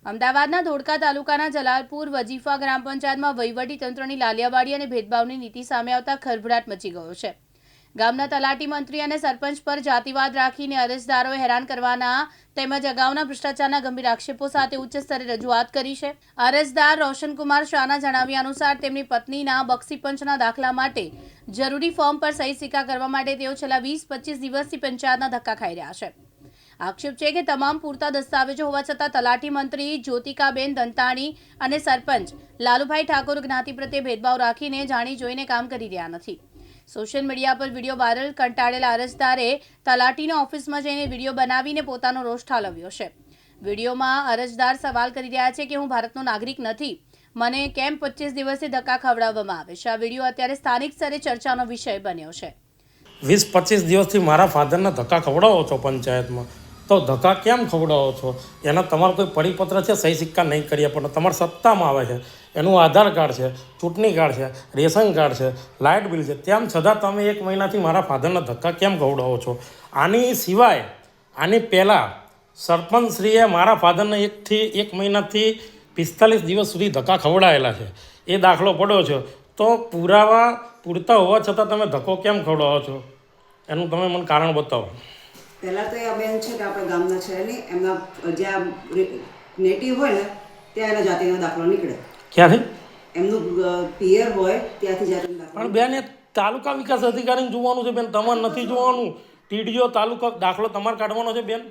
અમદાવાદના ધોળકા તાલુકાના જલાલપુર વજીફા ગ્રામ પંચાયતમાં વહીવટીતંત્રની લાલિયાવાડી અને ભેદભાવની નીતિ સામે આવતા ખળભળાટ મચી ગયો છે. ગામના તલાટી મંત્રી અને સરપંચ પર જાતિવાદ રાખીને અરજદારોએ હેરાન કરવાના તેમજ અગાઉના ભ્રષ્ટાચારના ગંભીર આક્ષેપો સાથે ઉચ્ચ સ્તરે રજૂઆત કરી છે. અરજદાર રોશનકુમાર શાહના જણાવ્યા અનુસાર તેમની પત્નીના બક્ષીપંચના દાખલા માટે જરૂરી ફોર્મ પર સહી સિક્કા કરવા માટે તેઓ છેલ્લા 20-25 દિવસથી પંચાયતના ધક્કા ખાઈ રહ્યા છે. આક્ષેપ છે કે તમામ પૂરતા દસ્તાવેજો હોવા છતાં તલાટી મંત્રી જ્યોતિકાબેન દંતાણી અને સરપંચ લાલુભાઈ ઠાકોર જ્ઞાતિ પ્રત્યે ભેદભાવ રાખીને જાણી જોઈને કામ કરી રહ્યા નથી. સોશિયલ મીડિયા પર વિડીયો વાયરલ કંટાળેલા અરજદારે તલાટીની ઓફિસમાં જઈને વિડીયો બનાવીને પોતાનો રોષ ઠાલવ્યો છે. વિડીયોમાં અરજદાર સવાલ કરી રહ્યા છે કે હું ભારતનો નાગરિક નથી, મને કેમ 25 દિવસથી ધક્કા ખવડાવવામાં આવે છે. આ વિડીયો અત્યારે સ્થાનિક સ્તરે ચર્ચાનો વિષય બન્યો છે. 20-25 દિવસથી મારા ફાધરને ધક્કા ખવડાવો છો પંચાયતમાં, તો ધક્કા કેમ ખવડાવો છો? એના તમારો કોઈ પરિપત્ર છે, સહી સિક્કા નહીં કરીએ પણ તમારા સત્તામાં આવે છે, એનું આધાર કાર્ડ છે, ચૂંટણી કાર્ડ છે, રેશન કાર્ડ છે, લાઇટ બિલ છે, તેમ છતાં તમે 1 મહિનાથી મારા ફાધરના ધક્કા કેમ ખવડાવો છો? આની સિવાય આની પહેલાં સરપંચશ્રીએ મારા ફાધરને 1 મહિનાથી 45 દિવસ સુધી ધક્કા ખવડાવેલા છે, એ દાખલો પડ્યો છે. તો પુરાવા પૂરતા હોવા છતાં તમે ધક્કો કેમ ખવડાવો છો? એનું તમે મને કારણ બતાવો. પહેલાં તો એ બેન છે કે આપણે ગામના છે નહીં, એમના જ્યાં નેટિવ હોય ને ત્યાં એના જાતિનો દાખલો નીકળે. ક્યાંથી? એમનું પિયર હોય ત્યાંથી જાતિનો દાખલો. પણ બેન, એ તાલુકા વિકાસ અધિકારીને જોવાનું છે બેન, તમારે નથી જોવાનું. ટીડીઓ તાલુકા દાખલો તમારે કાઢવાનો છે બેન.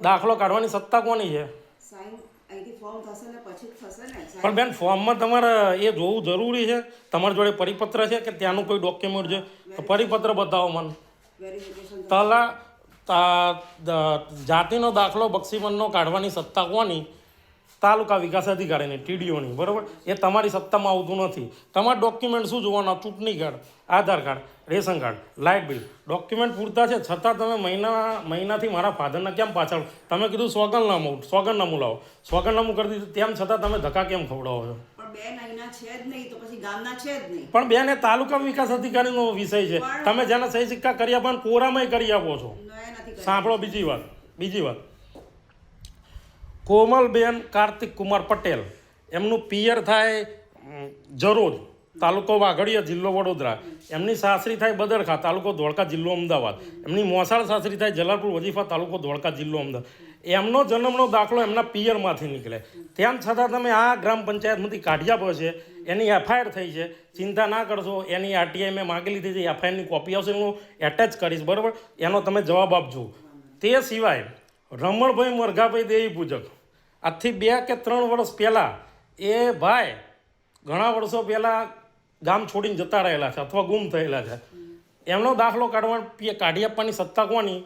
દાખલો કાઢવાની સત્તા કોની છે? સાઈન અહીંથી ફોર્મ થશે ને પછી થશે ને. પણ બેન, ફોર્મમાં તમારે એ જોવું જરૂરી છે? તમારી જોડે પરિપત્ર છે કે ત્યાંનું કોઈ ડોક્યુમેન્ટ છે? તો પરિપત્ર બતાવો મને. વેરિફિકેશન જાતિનો દાખલો બક્ષીપંચનો કાઢવાની સત્તા કોની? તાલુકા વિકાસ અધિકારીની, ટીડીઓની, બરાબર? એ તમારી સત્તામાં આવતું નથી. તમારા ડોક્યુમેન્ટ શું જોવાના? ચૂંટણી card, Aadhaar card, ration card, light bill, document પૂરતા છે, છતાં તમે મહિનાથી મારા ફાધરના કેમ પાછળ? તમે કીધું સોગંદનામું લાવો, સોગંદનામું કરી દીધું, તેમ છતાં તમે ધક્કા કેમ ખવડાવો છો? બેન અહીંના છે જ નહીં તો પછી ગામના છે જ નહીં. પણ બેન, એ તાલુકા વિકાસ અધિકારીનો વિષય છે. તમે જેના સહી સિક્કા કરી આપો કોરામાંય કરી આપો છો. સાંભળો બીજી વાત, કોમલબેન કાર્તિક કુમાર પટેલ, એમનું પિયર થાય જરોદ, તાલુકો વાઘડિયા, જિલ્લો વડોદરા. એમની સાસરી થાય બદરખા, તાલુકો ધોળકા, જિલ્લો અમદાવાદ. એમની મોસાળ સાસરી થાય જલાલપુર વજીફા, તાલુકો ધોળકા, જિલ્લો અમદાવાદ. એમનો જન્મનો દાખલો એમના પિયરમાંથી નીકળે, તેમ છતાં તમે આ ગ્રામ પંચાયતમાંથી કાઢી આપો છે. એની એફઆઈઆર થઈ છે, ચિંતા ના કરશો. એની આરટીઆઈ મેં માગી લીધી છે, એફઆઈઆરની કોપી આવશે, હું એટેચ કરીશ, બરાબર? એનો તમે જવાબ આપજો. તે સિવાય રમણભાઈ મરઘાભાઈ દેવી પૂજક, આજથી 2 કે 3 વર્ષ પહેલાં એ ભાઈ ઘણા વર્ષો પહેલાં ગામ છોડીને જતા રહેલા છે અથવા ગુમ થયેલા છે. એમનો દાખલો કાઢી આપવાની સત્તા કોની?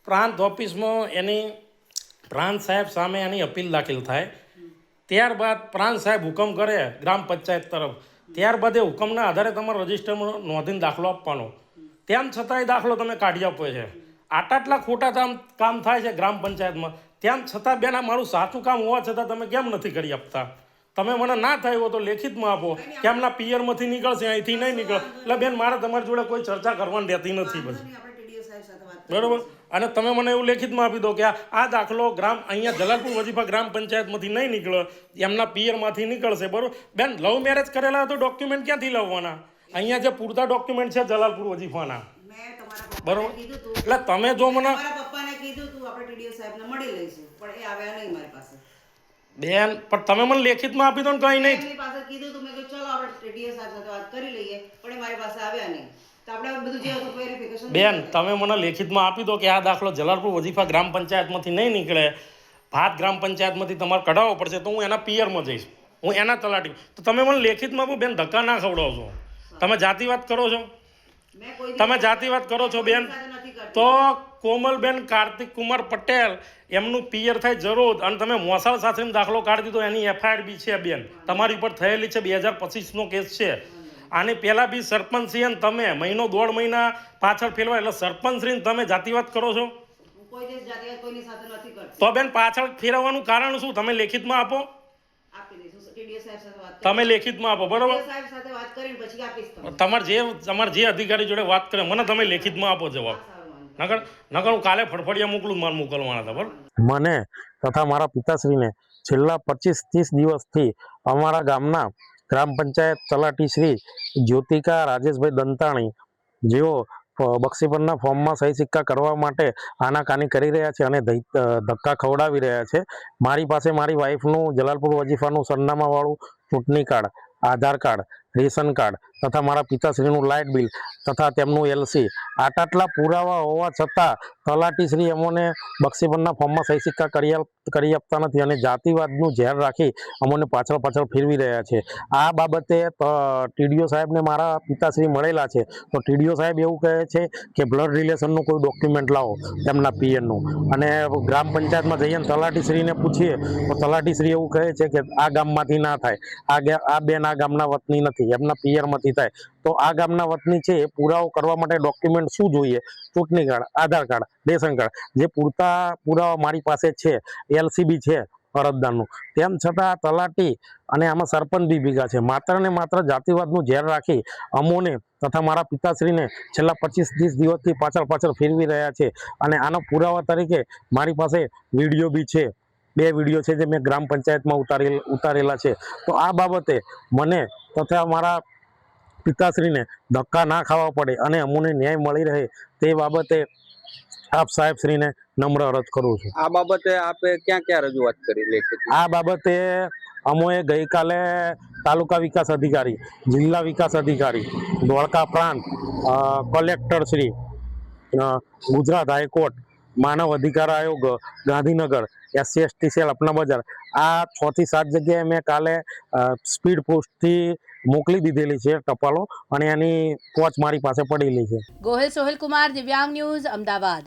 પ્રાંત ઓફિસમાં એની પ્રાંત સાહેબ સામે એની અપીલ દાખલ થાય, ત્યારબાદ પ્રાંત સાહેબ હુકમ કરે ગ્રામ પંચાયત તરફ, ત્યારબાદ એ હુકમના આધારે તમારા રજિસ્ટરમાં નોંધીને દાખલો આપવાનો. તેમ છતાં એ દાખલો તમે કાઢી આપો છે. આટલા ખોટા કામ થાય છે ગ્રામ પંચાયતમાં, તેમ છતાં બેન, આ મારું સાચું કામ હોવા છતાં તમે કેમ નથી કરી આપતા? તમે મને ના થયું હોય તો લેખિતમાં આપો કે એમના પિયરમાંથી નીકળશે, અહીંથી નહીં નીકળે. એટલે બેન, મારે તમારી જોડે કોઈ ચર્ચા કરવાની રહેતી નથી પછી, બરાબર? અને તમે મને એવું લેખિતમાં આપી દો કે આ દાખલો અહીંયા જલાલપુર વજીફા ગ્રામ પંચાયતમાંથી નહીં નીકળે, એમના પિયરમાંથી નીકળશે, બરાબર? બેન, લવ મેરેજ કરેલા તો ડોક્યુમેન્ટ ક્યાંથી લાવવાના? અહીંયા જે પૂરતા ડોક્યુમેન્ટ છે જલાલપુર વજીફાના, બરાબર? એટલે તમે જો મને બેન, પણ તમે મને લેખિતમાં આપી દો ને, કંઈ નહીં. બેન, તમે મને લેખિતમાં આપી દો કે આ દાખલો જલાલપુર વજીફા ગ્રામ પંચાયતમાંથી નહીં નીકળે, ભાત ગ્રામ પંચાયતમાંથી તમારે કઢાવવો પડશે, તો હું એના પિયરમાં જઈશ, હું એના તલાટી. તો તમે મને લેખિતમાં આપો બેન, ધક્કા ના ખવડાવશો. તમે જાતિવાદ કરો છો, તમે જાતિવાદ કરો છો બેન. તો કોમલબેન કાર્તિક કુમાર પટેલ, એમનું પિયર થાય જરોદ, અને તમે મોસાળ સાસરીનો દાખલો કાઢી દીધો, એની એફઆઈઆર બી છે બેન, તમારી ઉપર થયેલી છે, 2025નો કેસ છે. આની પહેલાં બી સરપંચશ્રી તમે 1.5 મહિના પાછળ ફેરવા, એટલે સરપંચશ્રી તમે જાતિવાદ કરો છો. તો બેન, પાછળ ફેરવવાનું કારણ શું? તમે લેખિતમાં આપો, તમે લેખિતમાં આપો, બરોબર? તમારે જે અધિકારી જોડે વાત કરે મને તમે લેખિતમાં આપો જવાબ. નકર હું કાલે ફડફડિયા મોકલું, મારે મોકલવાના હતા, બરાબર? મને તથા મારા પિતાશ્રીને છેલ્લા 25-30 દિવસથી અમારા ગામના ગ્રામ પંચાયત તલાટી શ્રી જ્યોતિકા રાજેશભાઈ દંતાણી જેઓ બક્ષીપરના ફોર્મમાં સહી સિક્કા કરવા માટે આનાકાની કરી રહ્યા છે અને ધક્કા ખવડાવી રહ્યા છે. મારી પાસે મારી વાઈફનું જલાલપુર વજીફાનું સરનામાવાળું ચૂંટણી card, Aadhaar card, ration card તથા મારા પિતાશ્રીનું લાઇટ બિલ તથા તેમનું એલસી આટલા પુરાવા હોવા છતાં તલાટીશ્રી અમોને બક્ષીપરના ફોર્મમાં સહી સિક્કા કરી આપતા નથી અને જાતિવાદનું ઝેર રાખી અમોને પાછળ ફેરવી રહ્યા છે. આ બાબતે ટીડીઓ સાહેબને મારા પિતાશ્રી મળેલા છે તો ટીડીઓ સાહેબ એવું કહે છે કે બ્લડ રિલેશનનું કોઈ ડોક્યુમેન્ટ લાવો તેમના પિયરનું, અને ગ્રામ પંચાયતમાં જઈએ તલાટીશ્રીને પૂછીએ તો તલાટીશ્રી એવું કહે છે કે આ ગામમાંથી ના થાય, આ બેન આ ગામના વતની નથી, એમના પિયરમાંથી થાય. તો આ ગામના વતની છે એ પુરાવો કરવા માટે ડોક્યુમેન્ટ શું જોઈએ? ચૂંટણી card, Aadhaar card, ration card, જે પૂરતા પુરાવા મારી પાસે છે, એલસીબી છે અરજદારનું, તેમ છતાં તલાટી અને આમાં સરપંચ બી ભેગા છે. માત્ર ને માત્ર જાતિવાદનું ઝેર રાખી અમોને તથા મારા પિતાશ્રીને છેલ્લા 25-30 દિવસથી પાછળ ફેરવી રહ્યા છે. અને આનો પુરાવા તરીકે મારી પાસે વિડીયો બી છે, 2 વિડીયો છે જે મેં ગ્રામ પંચાયતમાં ઉતારેલા છે. તો આ બાબતે મને તથા મારા પિતાશ્રીને ધક્કા ના ખાવા પડે અને અમોને ન્યાય મળી રહે તે બાબતે આપ સાહેબશ્રીને નમ્ર અરજ કરું છું. આ બાબતે આપે ક્યાં રજૂઆત કરી લેખિત? આ બાબતે અમોએ ગઈકાલે તાલુકા વિકાસ અધિકારી, જિલ્લા વિકાસ અધિકારી, ધોળકા પ્રાંત, કલેક્ટર શ્રી, ગુજરાત હાઈકોર્ટ, માનવ અધિકાર આયોગ ગાંધીનગર, SC/ST સેલ અપના બજાર, આ 6 થી 7 જગ્યાએ મેં કાલે સ્પીડ પોસ્ટથી મોકલી દીધેલી છે ટપાલો, અને એની કોચ મારી પાસે પડેલી છે. ગોહિલ સોહિલ કુમાર, દિવ્યાંગ ન્યૂઝ, અમદાવાદ.